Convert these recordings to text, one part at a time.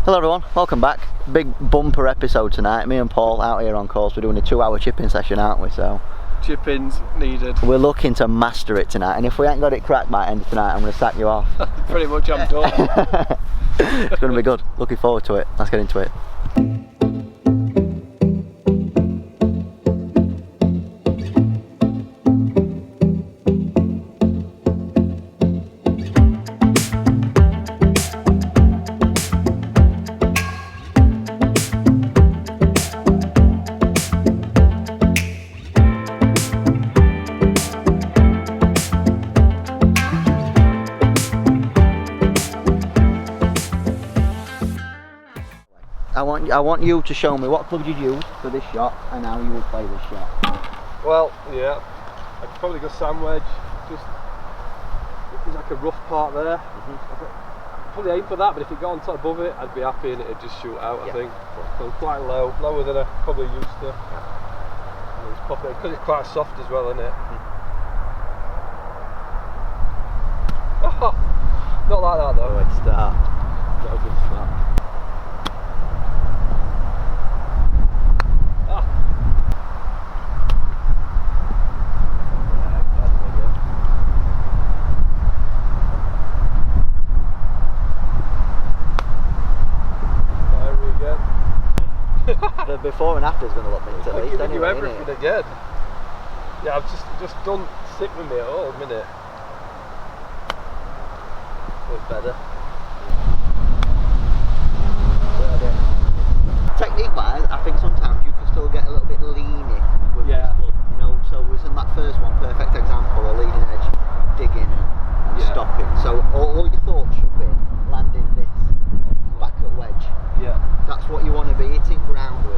Hello everyone, welcome back. Big bumper episode tonight. Me and Paul out here on course. We're doing a 2-hour chipping session, aren't we? So chippings needed. We're looking to master it tonight, and if we ain't got it cracked by end of tonight, I'm going to sack you off. Pretty much, I'm done. It's going to be good. Looking forward to it. Let's get into it. I want you to show me what club you'd use for this shot and how you would play this shot. Well, yeah, I'd probably go sand wedge. Just there's like a rough part there. I'd probably aim for that, but if it got on top above it, I'd be happy and it'd just shoot out. I think. So quite low, lower than I probably used to. And it's popping because it's quite soft as well, isn't it? Oh, not like that though. Good start. Not a good start. The before and after is going to look mint at least. Giving you everything again. Yeah, I've just don't sit with me at all a minute. Look better. Technique wise, I think sometimes you can still get a little bit leany with this club, you know. So was in that first one, perfect example, a leading edge, digging and stopping. So all your thoughts should be landing this back at wedge. Yeah. That's what you want to be hitting ground with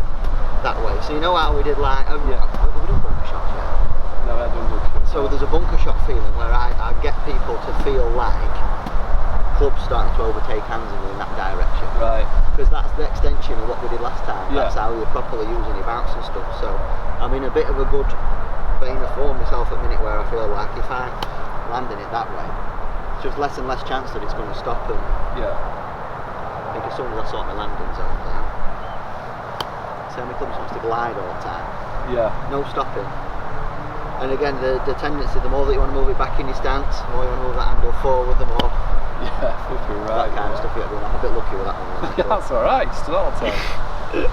that way. So you know how we did like, have we done bunker shots yet? No, I haven't done bunker shots. So there's a bunker shot feeling where I get people to feel like clubs starting to overtake hands in that direction. Right. Because that's the extension of what we did last time. Yeah. That's how you're properly using your bounce and stuff. So I'm in a bit of a good vein of form myself at the minute where I feel like if I'm landing it that way, it's just less and less chance that it's going to stop and I think as soon as I sort my landing zones out, semi clubs wants to glide all the time. Yeah. No stopping. And again, the tendency, the more that you want to move it back in your stance, the more you want to move that handle forward, the more right. That kind of stuff you get doing. I'm a bit lucky with that one. Yeah, that's alright, still all the time. So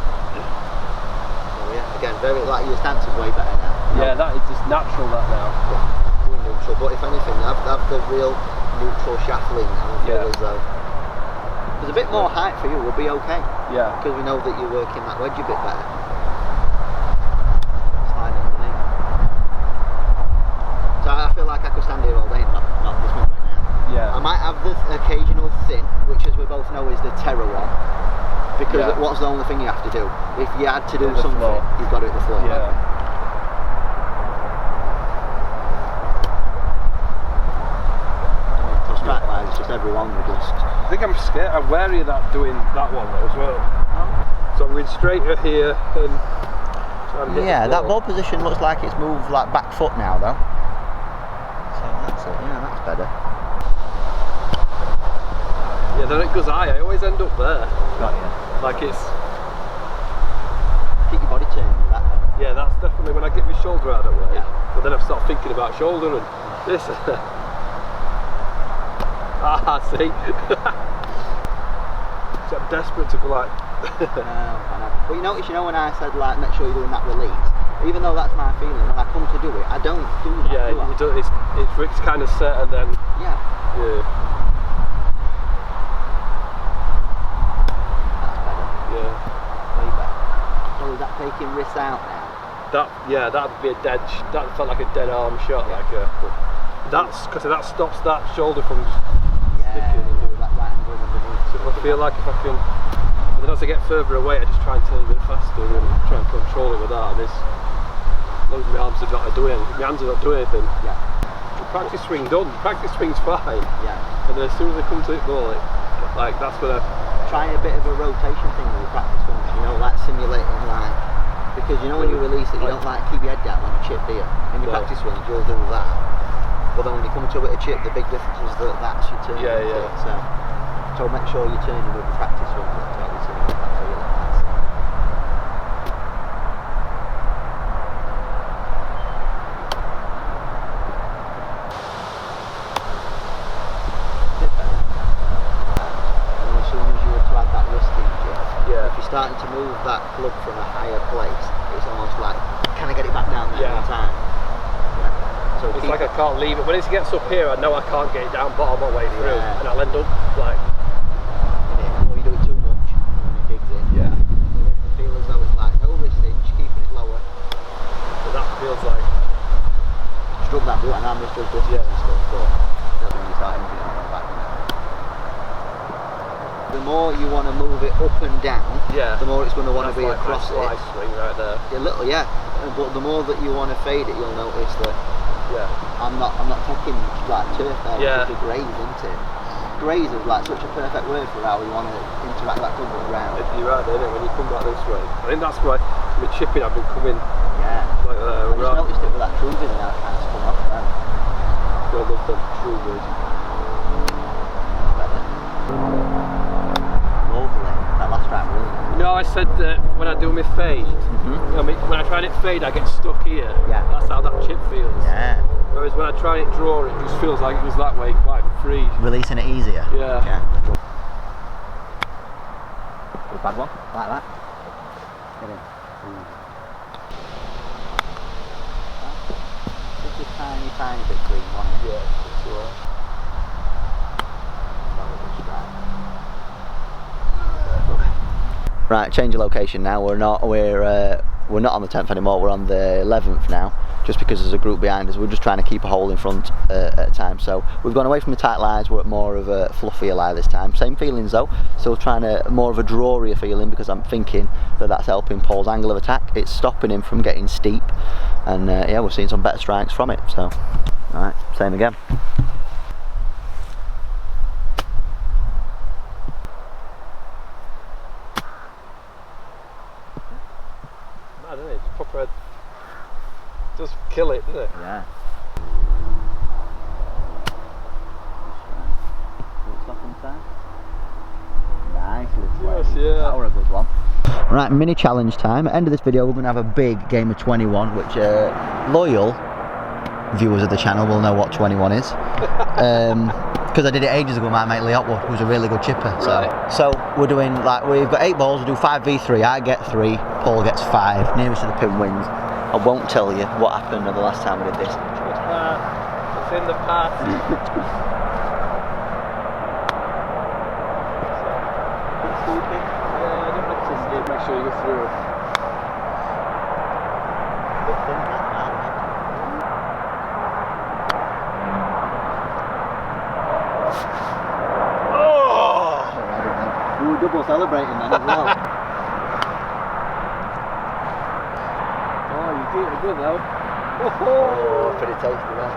yeah, again, very like your stance is way better now. Yeah, that is just natural that now. Yeah, we're neutral, but if anything, have the real neutral shaft lean now and feel as though there's a bit more height for you, we'll be okay. Yeah. Because we know that you're working that wedge a bit better. Sliding underneath. So I feel like I could stand here all day and not this much right now. Yeah. I might have the occasional thin, which as we both know is the terror one. Because what's the only thing you have to do? If you had to do something, you've got to hit the floor. Yeah. So strike wise, it's just everyone we just. I think I'm scared. I'm wary of that doing that one though as well. So I'm going straighter here and. Yeah, that ball position looks like it's moved like back foot now though. So that's it. Yeah, that's better. Yeah, then it goes high. I always end up there. Got you. Like it's. Keep your body turning with that though. Yeah, that's definitely when I get my shoulder out of the way. Yeah. But then I start thinking about shoulder and this. See. So I'm desperate to go like. I know. But you notice, when I said like make sure you're doing that release, even though that's my feeling, when I come to do it, I don't do that. Yeah, you don't. It's kind of set and then. Yeah. Yeah. That's better. Yeah. Way better. So is that taking wrists out now? That'd be a dead. That felt like a dead arm shot, like a. That's because that stops that shoulder from sticking. That right angle underneath. So if I feel like if I can, and then as I get further away, I just try and turn a bit faster and try and control it with that. And as long as my arms are not doing anything, my hands are not doing anything. Yeah. The practice swing done. Practice swing's fine. Yeah. And then as soon as I come to it ball, like that's when I try a bit of a rotation thing with your practice swings. Like simulating like. Because when you release it, you don't like keep your head down when you chip, do you? In your practice swings, you'll do that. But then when you come to a bit of chip, the big difference is that that's your turn. Yeah. So make sure you're turning with the practice swings. you're starting to move that plug from a higher place, it's almost like, can I get it back down there in time? Yeah. So it's like I can't leave it. When it gets up here, I know I can't get it down bottom my way through, and I'll end up like. Or you do it too much, and it digs in. Yeah. You make it feel as though it's like no wrist hinge, keeping it lower. So that feels like. Struggle that bit, and I misjudge this and stuff, but that's when you start injuring it back. The more you want to move it up and down, the more it's going to want to be like across it. Slice swing right there. A little, but the more that you want to fade it, you'll notice that I'm not taking like turf there, it's a graze, isn't it? Graze is like such a perfect word for how you want to interact that club with the ground. You're right, isn't it? When you come back this way, I think that's why with chipping I've been coming. Like I just noticed it with that true vid and how it kind of spun off then. I love the true vid. That last round, really. You know, I said that when I do my fade, I mean, when I try it fade, I get stuck here. Yeah. That's how that chip feels. Yeah. Whereas when I try it draw, it just feels like it was that way, quite free. Releasing it easier. Yeah. Good bad one, like that. Get in. Just a tiny bit clean, wasn't it? Yeah, it's alright. Right, change of location now. We're not on the 10th anymore. We're on the 11th now, just because there's a group behind us. We're just trying to keep a hole in front at a time. So we've gone away from the tight lines. We're at more of a fluffier lie this time. Same feelings though. Still trying to more of a drawier feeling, because I'm thinking that that's helping Paul's angle of attack. It's stopping him from getting steep, and yeah, we're seeing some better strikes from it. So, all right, same again. I don't know, it's proper. Just kill it, doesn't it? Yeah. Nice little Yes, yeah. That were a good one. Right, mini challenge time. At the end of this video, we're going to have a big game of 21, which loyal viewers of the channel will know what 21 is. Because I did it ages ago with my mate Leotwood, who's a really good chipper. So we're doing, like, we've got 8 balls, we do 5v3, I get 3, Paul gets 5, nearest to the pin wins. I won't tell you what happened the last time we did this. It's in the past. Make sure you go through. We were double celebrating then as well. Oh, you did it good though. Oh, pretty tasty then.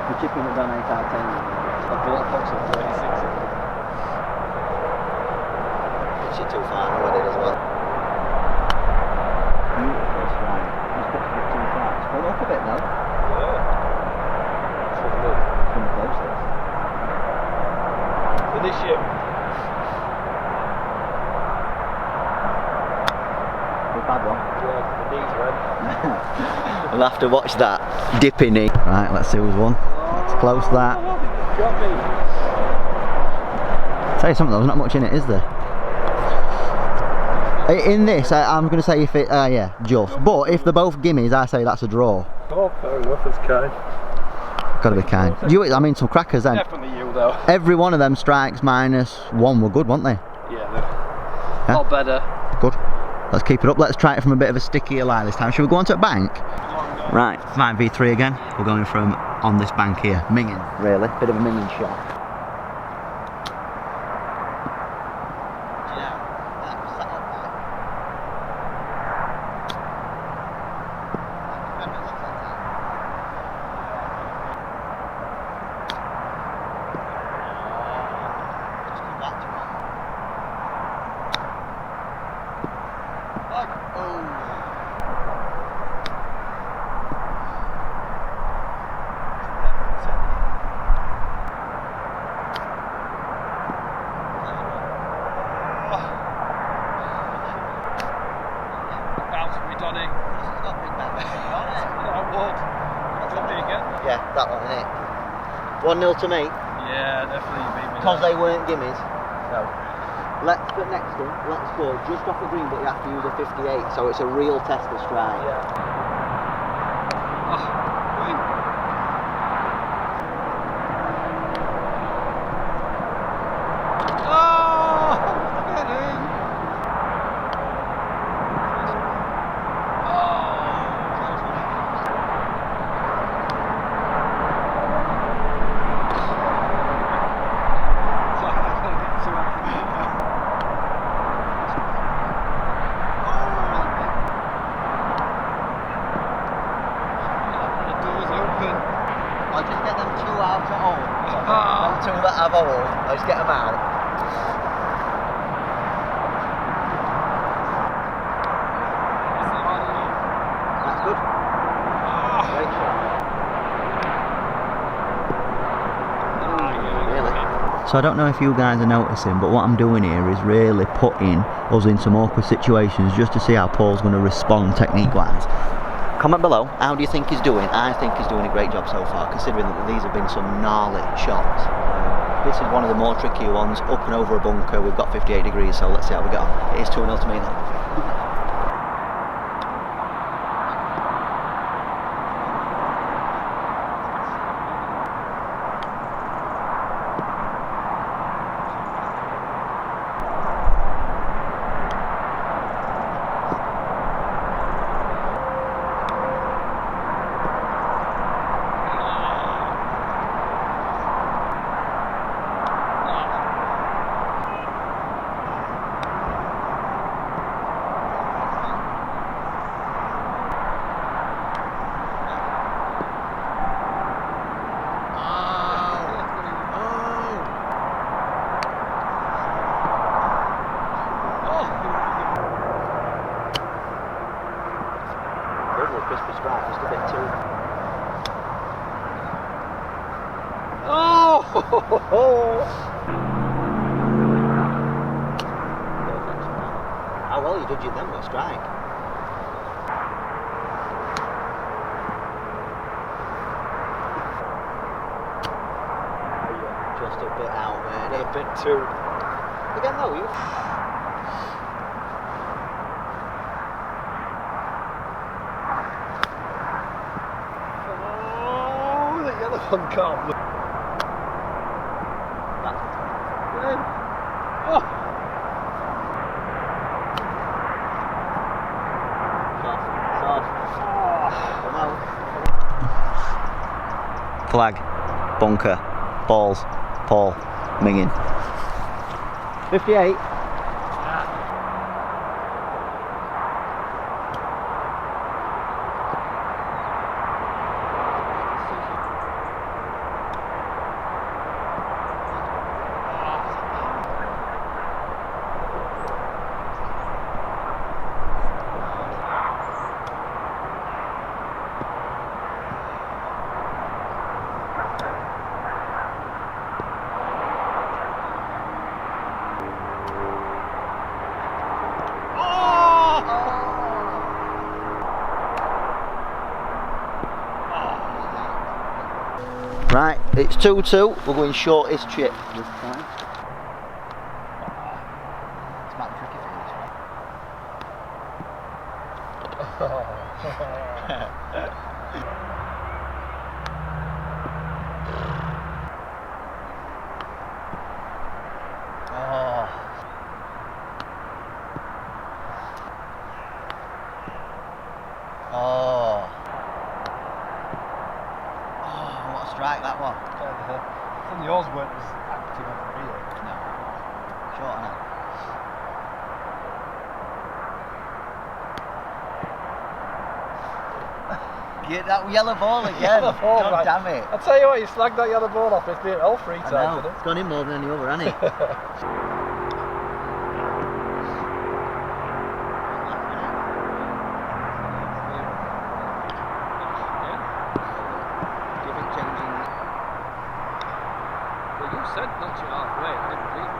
We're chipping it down 8 out of 10. I bought a box of 36. It's too far now, I did as well. Beautiful strike. Just put it too far. It's gone up a bit now. Yeah. Come close this. Finish it. Good bad one. Yeah, the knees red. We'll have to watch that dipping knee. Right, let's see who's won. It's close that. Got me. Tell you something though, there's not much in it, is there? In this, I'm going to say if it, yeah, just. But if they're both gimmies, I say that's a draw. Oh, fair enough, it's kind. Gotta be kind. I mean, some crackers then. Definitely you though. Every one of them strikes -1 were good, weren't they? Yeah, they're a lot better. Good. Let's keep it up. Let's try it from a bit of a stickier lie this time. Should we go onto a bank? Right, 5v3 again. We're going from on this bank here. Minging, really. Bit of a minging shot. Yeah, Yeah, that one, innit? 1-0 to me. Yeah, Yeah, definitely you beat me. Because they weren't gimmies. No. Let's put next one. Let's go just off the green, but you have to use a 58, so it's a real test of strike. Yeah. I'll just get them 2 out at home. Them 2 that have hole, I'll just get them out. That's good. Great shot. Really? So I don't know if you guys are noticing, but what I'm doing here is really putting us in some awkward situations just to see how Paul's going to respond technique-wise. Comment below, how do you think he's doing? I think he's doing a great job so far, considering that these have been some gnarly shots. This is one of the more trickier ones, up and over a bunker. We've got 58 degrees, so let's see how we get on. It is 2-0 to me though. Crispy strike, just a bit too. Oh! How well you did you then with a strike? Just a bit out there. A bit too. Again though, you. One can't look. Oh. Flag, bunker, balls, Paul, minging. 58. Right, it's 2-2. We're going shortest chip this time. It's might be tricky for you this one. Strike that one. I think yours weren't as active over here. No. Short enough. Get that yellow ball again. Yellow ball, God right. damn it. I'll tell you what, you slagged that yellow ball off. It's been all 3 times. I know. It's gone in more than any other, hasn't it? Said not you halfway, I didn't believe it.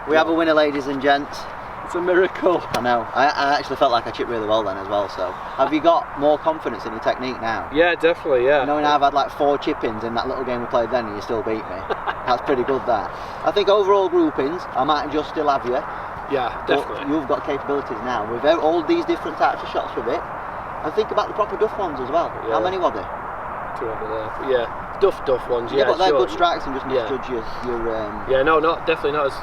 We have a winner, ladies and gents. It's a miracle. I know. I actually felt like I chipped really well then as well. So, have you got more confidence in your technique now? Yeah, definitely. Yeah. Knowing I've had like 4 chip-ins in that little game we played then, and you still beat me. That's pretty good. That. I think overall groupings, I might just still have you. Yeah, definitely. But you've got capabilities now with all these different types of shots with it. And think about the proper duff ones as well. Yeah. How many were there? 2 over there. But yeah, duff ones. Yeah, but they're sure. good strikes and just misjudge your. Yeah, no, definitely not as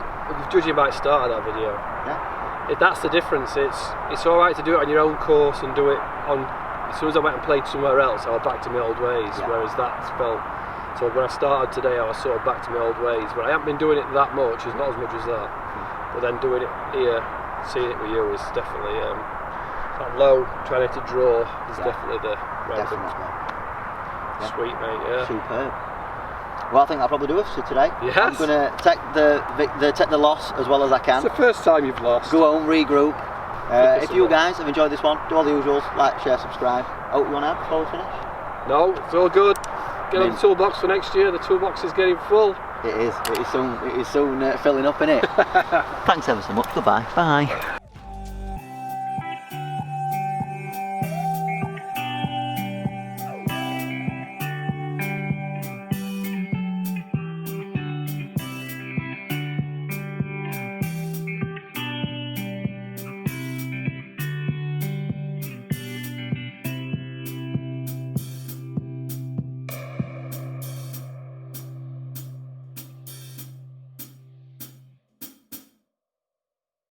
judging by the start of that video. Yeah. That's the difference. It's all right to do it on your own course and do it on. As soon as I went and played somewhere else, I was back to my old ways. Yeah. Whereas that's felt. So when I started today, I was sort of back to my old ways. But I haven't been doing it that much. It's not as much as that. But then doing it here, seeing it with you is definitely that low trying to draw is definitely the relevant. Sweet, mate. Yeah. Superb. Well, I think that'll probably do it for today. Yes. I'm going to take the loss as well as I can. It's the first time you've lost. Go home, regroup. If you guys have enjoyed this one, do all the usuals, like, share, subscribe. Oh, you want to add before we finish? No, it's all good. Get on the toolbox for next year. The toolbox is getting full. It is. It is soon filling up, innit? Thanks ever so much. Goodbye. Bye.